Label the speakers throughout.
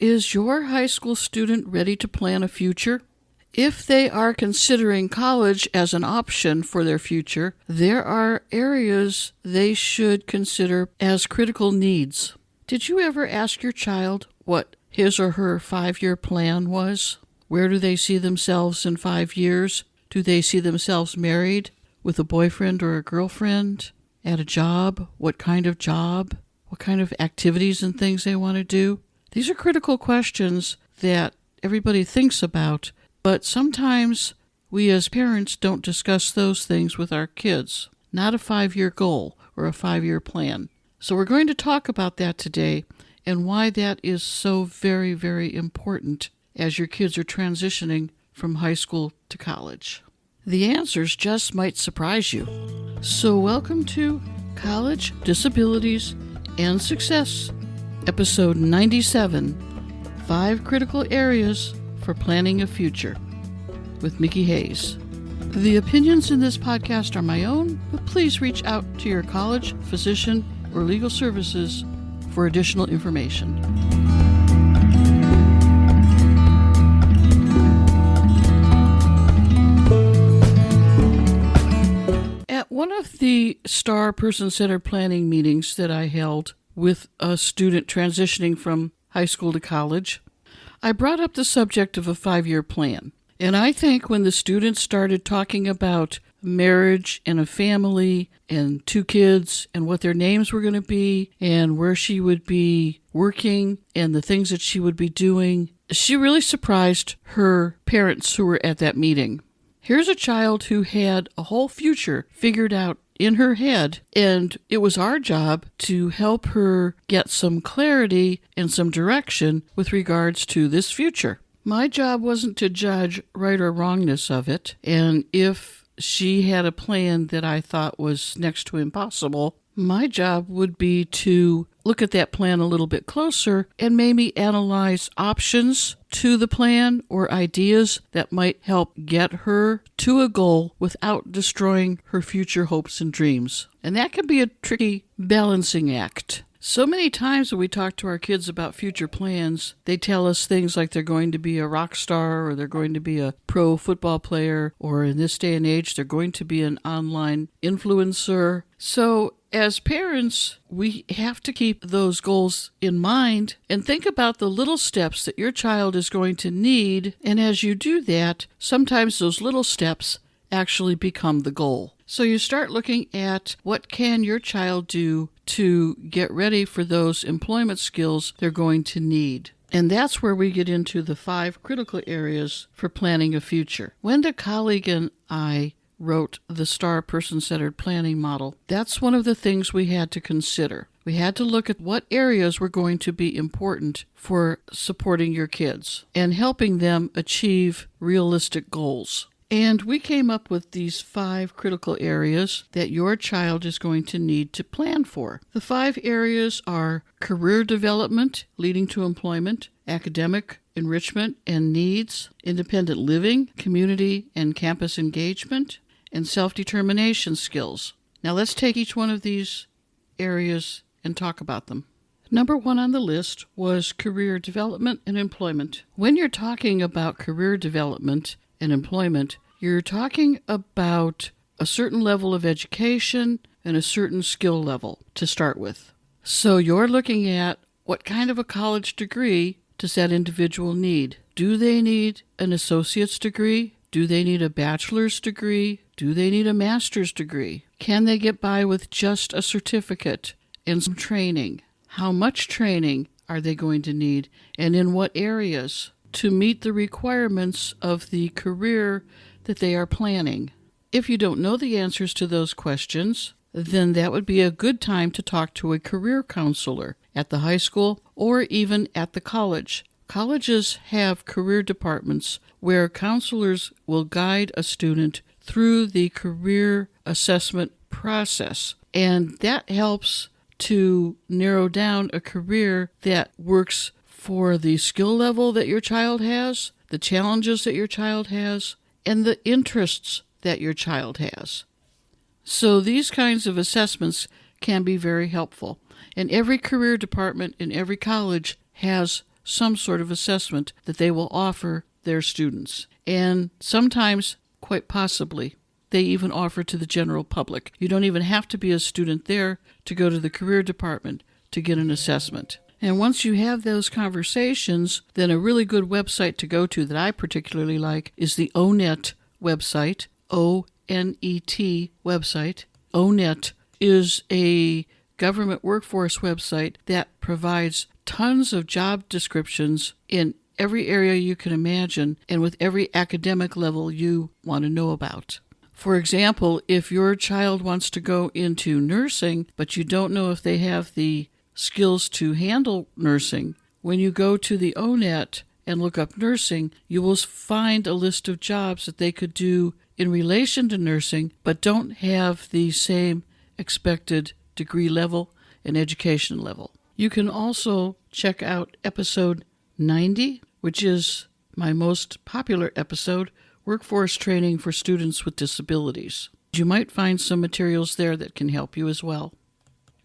Speaker 1: Is your high school student ready to plan a future? If they are considering college as an option for their future, there are areas they should consider as critical needs. Did you ever ask your child what his or her 5-year plan was? Where do they see themselves in 5 years? Do they see themselves married, with a boyfriend or a girlfriend, at a job? What kind of job? What kind of activities and things they want to do? These are critical questions that everybody thinks about, but sometimes we as parents don't discuss those things with our kids. Not a 5-year goal or a 5-year plan. So we're going to talk about that today and why that is so very, very important as your kids are transitioning from high school to college. The answers just might surprise you. So welcome to College, Disabilities, and Success, Episode 97, 5 Critical Areas for Planning a Future, with Mickey Hayes. The opinions in this podcast are my own, but please reach out to your college, physician, or legal services for additional information. At one of the STAR person-centered planning meetings that I held with a student transitioning from high school to college, I brought up the subject of a 5-year plan. And I think when the students started talking about marriage and a family and 2 kids and what their names were going to be and where she would be working and the things that she would be doing, she really surprised her parents who were at that meeting. Here's a child who had a whole future figured out in her head, and it was our job to help her get some clarity and some direction with regards to this future. My job wasn't to judge right or wrongness of it, and if she had a plan that I thought was next to impossible, my job would be to look at that plan a little bit closer and maybe analyze options to the plan or ideas that might help get her to a goal without destroying her future hopes and dreams. And that can be a tricky balancing act. So many times when we talk to our kids about future plans, they tell us things like they're going to be a rock star or they're going to be a pro football player, or in this day and age, they're going to be an online influencer. So as parents, we have to keep those goals in mind and think about the little steps that your child is going to need. And as you do that, sometimes those little steps actually become the goal. So you start looking at what can your child do to get ready for those employment skills they're going to need. And that's where we get into the 5 critical areas for planning a future. When a colleague and I wrote the STAR person-centered planning model, that's one of the things we had to consider. We had to look at what areas were going to be important for supporting your kids and helping them achieve realistic goals. And we came up with these 5 critical areas that your child is going to need to plan for. The 5 areas are career development leading to employment, academic enrichment and needs, independent living, community and campus engagement, and self-determination skills. Now let's take each one of these areas and talk about them. Number 1 on the list was career development and employment. When you're talking about career development and employment, you're talking about a certain level of education and a certain skill level to start with. So you're looking at what kind of a college degree does that individual need? Do they need an associate's degree? Do they need a bachelor's degree? Do they need a master's degree? Can they get by with just a certificate and some training? How much training are they going to need, and in what areas, to meet the requirements of the career that they are planning? If you don't know the answers to those questions, then that would be a good time to talk to a career counselor at the high school or even at the college. Colleges have career departments where counselors will guide a student through the career assessment process, and that helps to narrow down a career that works for the skill level that your child has, the challenges that your child has, and the interests that your child has. So these kinds of assessments can be very helpful. And every career department in every college has some sort of assessment that they will offer their students. And sometimes, quite possibly, they even offer to the general public. You don't even have to be a student there to go to the career department to get an assessment. And once you have those conversations, then a really good website to go to that I particularly like is the ONET website, O-N-E-T website. ONET is a government workforce website that provides tons of job descriptions in every area you can imagine and with every academic level you want to know about. For example, if your child wants to go into nursing, but you don't know if they have the skills to handle nursing, when you go to the ONET and look up nursing, you will find a list of jobs that they could do in relation to nursing, but don't have the same expected degree level and education level. You can also check out episode 90, which is my most popular episode, Workforce Training for Students with Disabilities. You might find some materials there that can help you as well.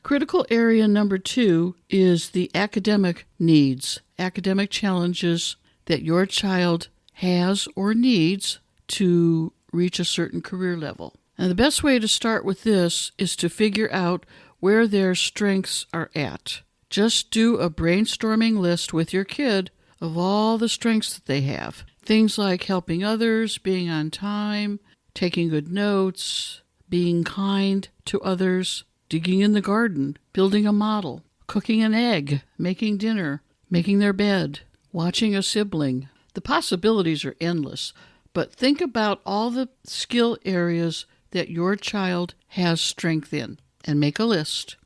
Speaker 1: Critical area number 2 is the academic needs, academic challenges that your child has or needs to reach a certain career level. And the best way to start with this is to figure out where their strengths are at. Just do a brainstorming list with your kid of all the strengths that they have. Things like helping others, being on time, taking good notes, being kind to others, digging in the garden, building a model, cooking an egg, making dinner, making their bed, watching a sibling. The possibilities are endless, but think about all the skill areas that your child has strength in and make a list.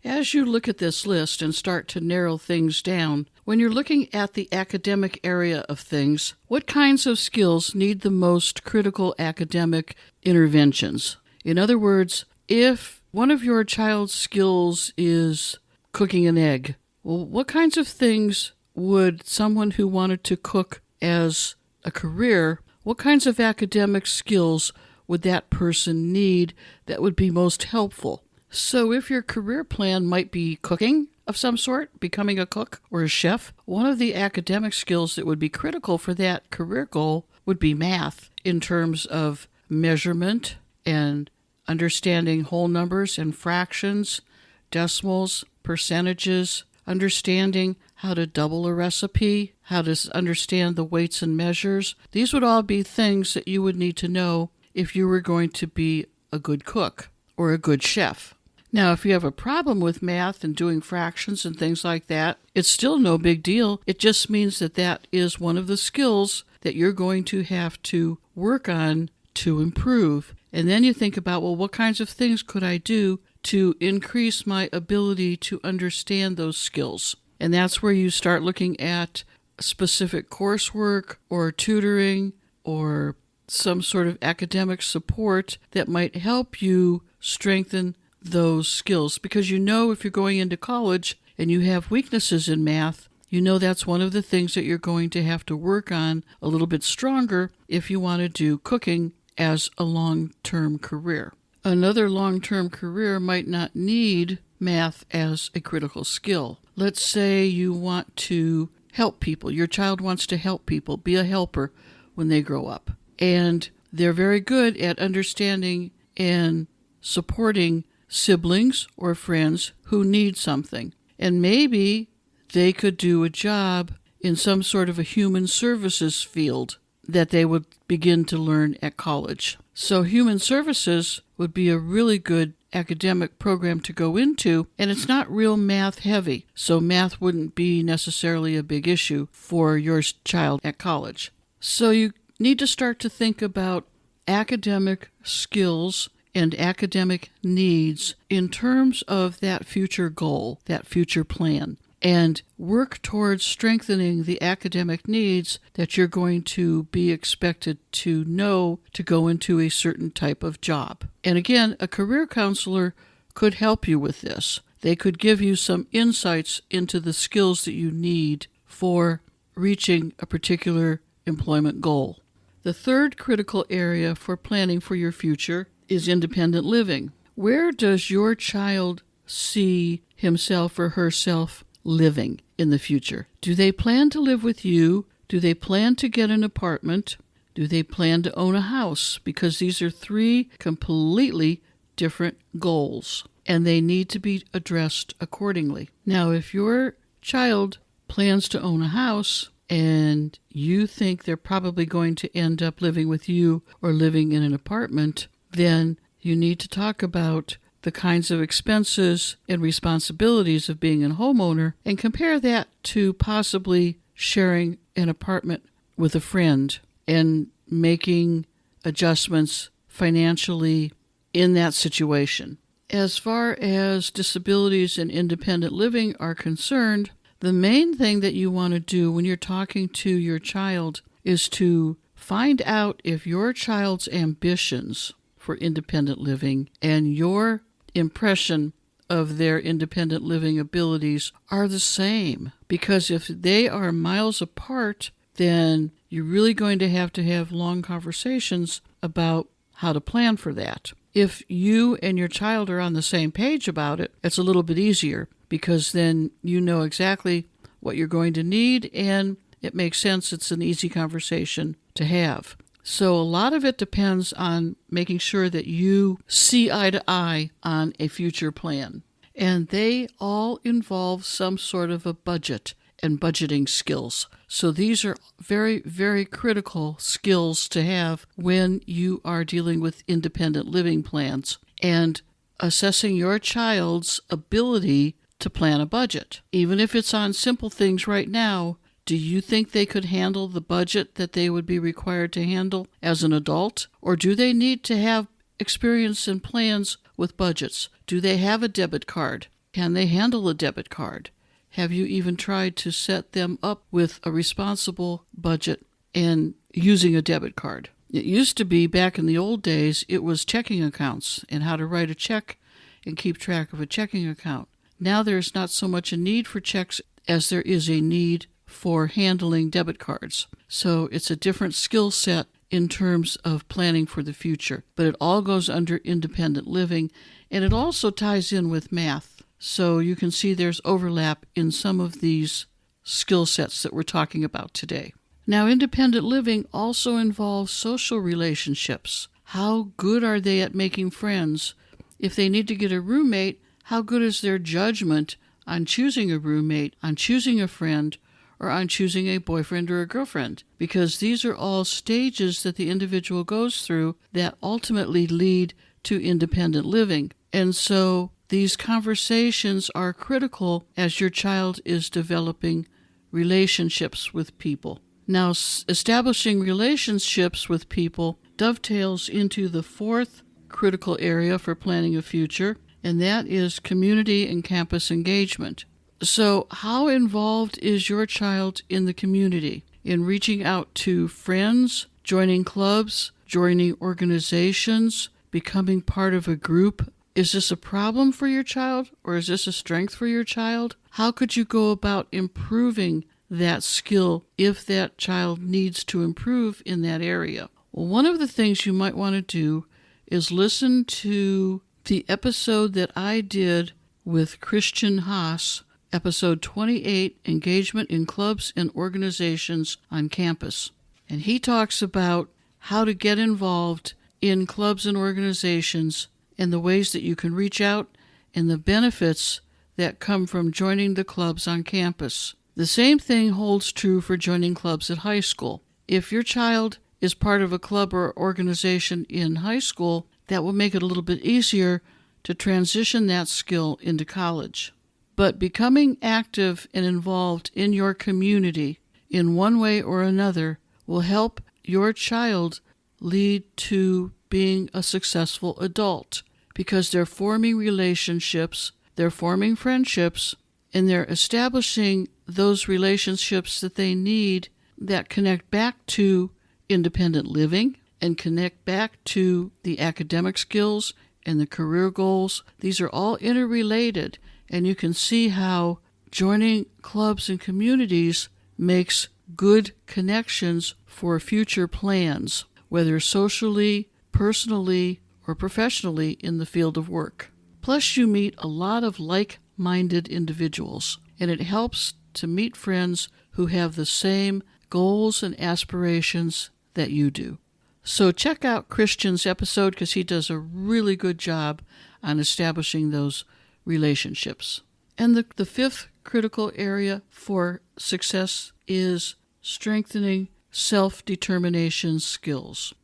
Speaker 1: As you look at this list and start to narrow things down, when you're looking at the academic area of things, what kinds of skills need the most critical academic interventions? In other words, if one of your child's skills is cooking an egg, well, what kinds of things would someone who wanted to cook as a career, what kinds of academic skills would that person need that would be most helpful? So if your career plan might be cooking of some sort, becoming a cook or a chef, one of the academic skills that would be critical for that career goal would be math in terms of measurement and understanding whole numbers and fractions, decimals, percentages, understanding how to double a recipe, how to understand the weights and measures. These would all be things that you would need to know if you were going to be a good cook or a good chef. Now, if you have a problem with math and doing fractions and things like that, it's still no big deal. It just means that that is one of the skills that you're going to have to work on to improve. And then you think about, well, what kinds of things could I do to increase my ability to understand those skills? And that's where you start looking at specific coursework or tutoring or some sort of academic support that might help you strengthen those skills. Because you know if you're going into college and you have weaknesses in math, you know that's one of the things that you're going to have to work on a little bit stronger if you want to do cooking as a long-term career. Another long-term career might not need math as a critical skill. Let's say you want to help people. Your child wants to help people, be a helper when they grow up. And they're very good at understanding and supporting siblings or friends who need something. And maybe they could do a job in some sort of a human services field that they would begin to learn at college. So human services would be a really good academic program to go into, and it's not real math heavy, so math wouldn't be necessarily a big issue for your child at college. So you need to start to think about academic skills and academic needs in terms of that future goal, that future plan, and work towards strengthening the academic needs that you're going to be expected to know to go into a certain type of job. And again, a career counselor could help you with this. They could give you some insights into the skills that you need for reaching a particular employment goal. The third critical area for planning for your future is independent living. Where does your child see himself or herself living in the future. Do they plan to live with you? Do they plan to get an apartment? Do they plan to own a house? Because these are three completely different goals, and they need to be addressed accordingly. Now, if your child plans to own a house and you think they're probably going to end up living with you or living in an apartment, then you need to talk about the kinds of expenses and responsibilities of being a homeowner and compare that to possibly sharing an apartment with a friend and making adjustments financially in that situation. As far as disabilities and independent living are concerned, the main thing that you want to do when you're talking to your child is to find out if your child's ambitions for independent living and your impression of their independent living abilities are the same. Because if they are miles apart, then you're really going to have long conversations about how to plan for that. If you and your child are on the same page about it, it's a little bit easier because then you know exactly what you're going to need and it makes sense. It's an easy conversation to have. So a lot of it depends on making sure that you see eye to eye on a future plan. And they all involve some sort of a budget and budgeting skills. So these are very, very critical skills to have when you are dealing with independent living plans and assessing your child's ability to plan a budget. Even if it's on simple things right now, do you think they could handle the budget that they would be required to handle as an adult? Or do they need to have experience and plans with budgets? Do they have a debit card? Can they handle a debit card? Have you even tried to set them up with a responsible budget and using a debit card? It used to be, back in the old days, it was checking accounts and how to write a check and keep track of a checking account. Now there's not so much a need for checks as there is a need for handling debit cards. So it's a different skill set in terms of planning for the future. But it all goes under independent living, and it also ties in with math. So you can see there's overlap in some of these skill sets that we're talking about today. Now, independent living also involves social relationships. How good are they at making friends? If they need to get a roommate, how good is their judgment on choosing a roommate, on choosing a friend, or on choosing a boyfriend or a girlfriend? Because these are all stages that the individual goes through that ultimately lead to independent living. And so these conversations are critical as your child is developing relationships with people. Now, establishing relationships with people dovetails into the fourth critical area for planning a future, and that is community and campus engagement. So how involved is your child in the community, in reaching out to friends, joining clubs, joining organizations, becoming part of a group? Is this a problem for your child, or is this a strength for your child? How could you go about improving that skill if that child needs to improve in that area? Well, one of the things you might want to do is listen to the episode that I did with Christian Haas, episode 28, Engagement in Clubs and Organizations on Campus. And he talks about how to get involved in clubs and organizations and the ways that you can reach out and the benefits that come from joining the clubs on campus. The same thing holds true for joining clubs at high school. If your child is part of a club or organization in high school, that will make it a little bit easier to transition that skill into college. But becoming active and involved in your community in one way or another will help your child lead to being a successful adult, because they're forming relationships, they're forming friendships, and they're establishing those relationships that they need that connect back to independent living and connect back to the academic skills and the career goals. These are all interrelated, and you can see how joining clubs and communities makes good connections for future plans, whether socially, personally, or professionally in the field of work. Plus, you meet a lot of like-minded individuals. and it helps to meet friends who have the same goals and aspirations that you do. So check out Christian's episode because he does a really good job on establishing those relationships. And the fifth critical area for success is strengthening self-determination skills.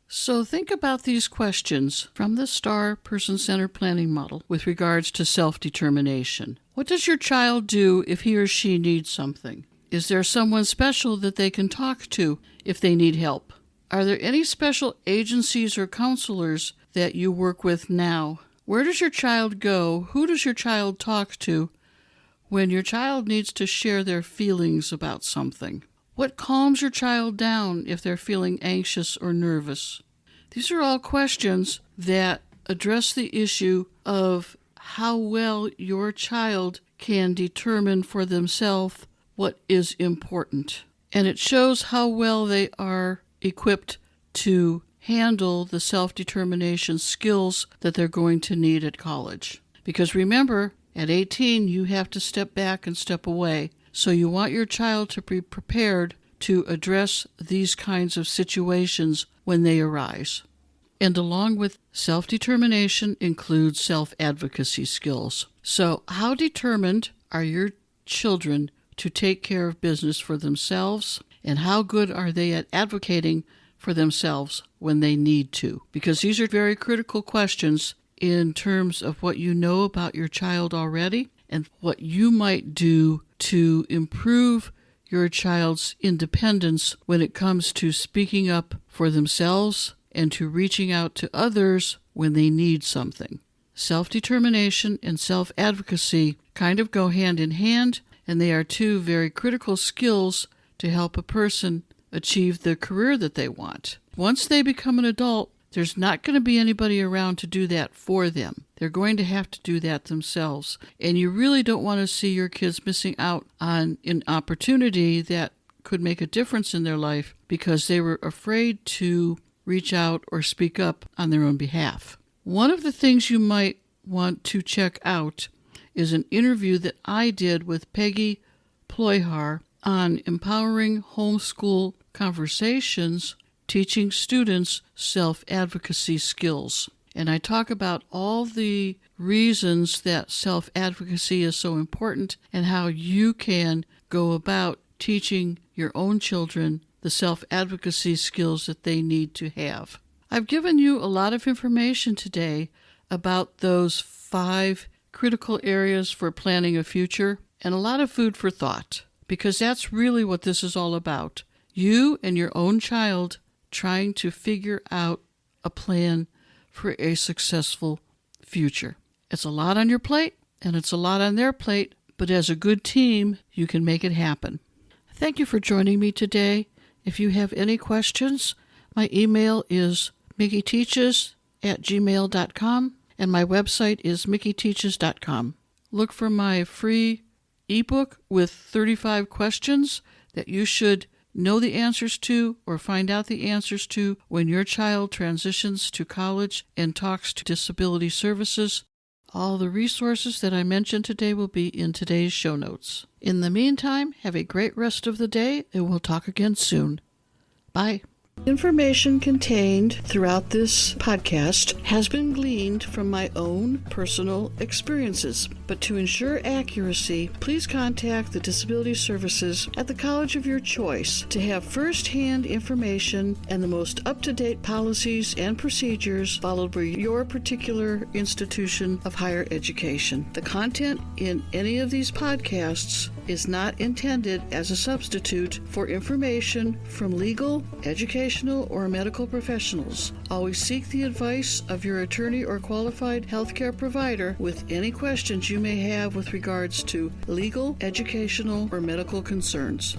Speaker 1: So think about these questions from the STAR person-centered planning model with regards to self-determination. What does your child do if he or she needs something? Is there someone special that they can talk to if they need help? Are there any special agencies or counselors that you work with now? Where does your child go? Who does your child talk to when your child needs to share their feelings about something? What calms your child down if they're feeling anxious or nervous? These are all questions that address the issue of how well your child can determine for themselves what is important. And it shows how well they are equipped to handle the self-determination skills that they're going to need at college. Because remember, at 18, you have to step back and step away. So you want your child to be prepared to address these kinds of situations when they arise. And along with self-determination includes self-advocacy skills. So how determined are your children to take care of business for themselves? And how good are they at advocating for themselves when they need to? Because these are very critical questions in terms of what you know about your child already and what you might do to improve your child's independence when it comes to speaking up for themselves and to reaching out to others when they need something. Self-determination and self-advocacy kind of go hand in hand, and they are two very critical skills to help a person achieve the career that they want. Once they become an adult, there's not going to be anybody around to do that for them. They're going to have to do that themselves. And you really don't want to see your kids missing out on an opportunity that could make a difference in their life because they were afraid to reach out or speak up on their own behalf. One of the things you might want to check out is an interview that I did with Peggy Ployhar on empowering homeschool conversations, teaching students self-advocacy skills. And I talk about all the reasons that self-advocacy is so important and how you can go about teaching your own children the self-advocacy skills that they need to have. I've given you a lot of information today about those 5 critical areas for planning a future and a lot of food for thought, because that's really what this is all about. You and your own child trying to figure out a plan for a successful future. It's a lot on your plate, and it's a lot on their plate, but as a good team, you can make it happen. Thank you for joining me today. If you have any questions, my email is mickieteaches@gmail.com, and my website is mickieteaches.com. Look for my free ebook with 35 questions that you should know the answers to or find out the answers to when your child transitions to college and talks to disability services. All the resources that I mentioned today will be in today's show notes. In the meantime, have a great rest of the day, and we'll talk again soon. Bye. Information contained throughout this podcast has been gleaned from my own personal experiences, but to ensure accuracy, please contact the disability services at the college of your choice to have first-hand information and the most up-to-date policies and procedures followed by your particular institution of higher education. The content in any of these podcasts is not intended as a substitute for information from legal, educational, or medical professionals. Always seek the advice of your attorney or qualified healthcare provider with any questions you may have with regards to legal, educational, or medical concerns.